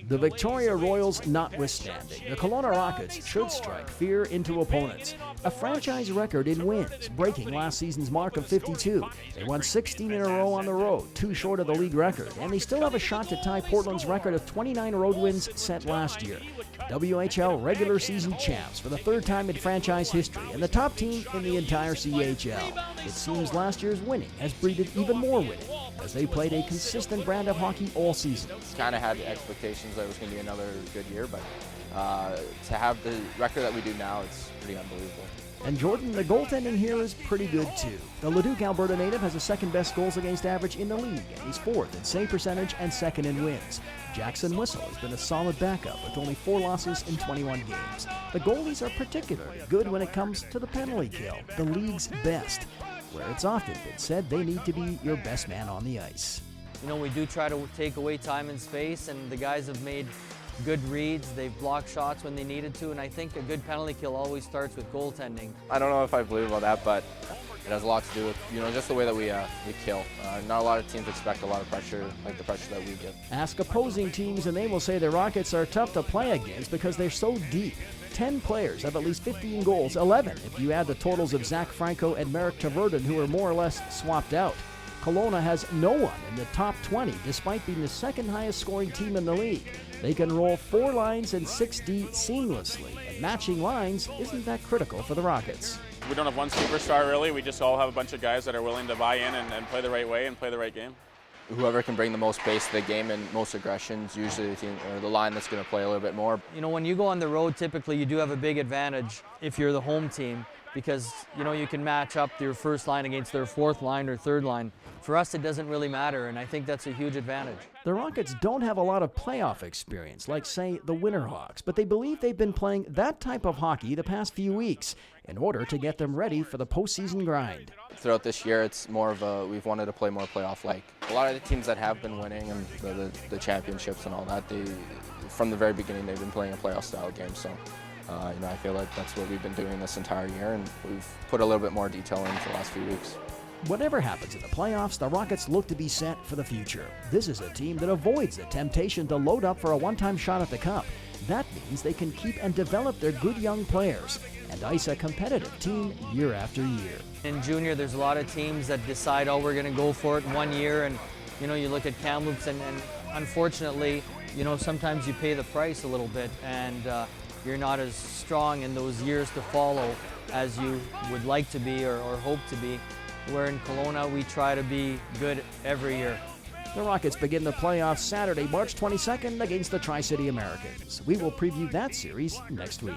The Victoria Royals notwithstanding, the Kelowna Rockets should strike fear into opponents. A franchise record in wins, breaking last season's mark of 52. They won 16 in a row on the road, 2 short of the league record, and they still have a shot to tie Portland's record of 29 road wins set last year. WHL regular season champs for the 3rd time in franchise history and the top team in the entire CHL. It seems last year's winning has breeded even more winning as they played a consistent brand of hockey all season. Kind of had expectations that it was going to be another good year, but to have the record that we do now, it's pretty unbelievable. And Jordan, the goaltending here is pretty good too. The Leduc, Alberta native has the 2nd best goals against average in the league, and he's 4th in save percentage and 2nd in wins. Jackson Whistle has been a solid backup with only 4 losses in 21 games. The goalies are particularly good when it comes to the penalty kill, the league's best, where it's often been said they need to be your best man on the ice. You know, we do try to take away time and space, and the guys have made good reads. They've blocked shots when they needed to, and I think a good penalty kill always starts with goaltending. I don't know if I believe about that, but it has a lot to do with, just the way that we kill. Not a lot of teams expect a lot of pressure, like the pressure that we give. Ask opposing teams and they will say the Rockets are tough to play against because they're so deep. 10 players have at least 15 goals, 11 if you add the totals of Zach Franco and Merrick Taverden, who are more or less swapped out. Kelowna has no one in the top 20 despite being the 2nd highest scoring team in the league. They can roll 4 lines and 6D seamlessly, and matching lines isn't that critical for the Rockets. We don't have one superstar really, we just all have a bunch of guys that are willing to buy in and play the right way and play the right game. Whoever can bring the most pace to the game and most aggression is usually the team or the line that's going to play a little bit more. You know, when you go on the road, typically you do have a big advantage if you're the home team, because you can match up your 1st line against their 4th line or 3rd line. For us, it doesn't really matter, and I think that's a huge advantage. The Rockets don't have a lot of playoff experience, like, say, the Winterhawks, but they believe they've been playing that type of hockey the past few weeks in order to get them ready for the postseason grind. Throughout this year, it's more of we've wanted to play more playoff-like. A lot of the teams that have been winning and the championships and all that, from the very beginning, they've been playing a playoff-style game. So, I feel like that's what we've been doing this entire year, and we've put a little bit more detail into the last few weeks. Whatever happens in the playoffs, the Rockets look to be set for the future. This is a team that avoids the temptation to load up for a one-time shot at the Cup. That means they can keep and develop their good young players and ice a competitive team year after year. In junior, there's a lot of teams that decide, we're going to go for it in 1 year, and you look at Kamloops, and unfortunately, sometimes you pay the price a little bit, and you're not as strong in those years to follow as you would like to be or hope to be. Where in Kelowna, we try to be good every year. The Rockets begin the playoffs Saturday, March 22nd against the Tri-City Americans. We will preview that series next week.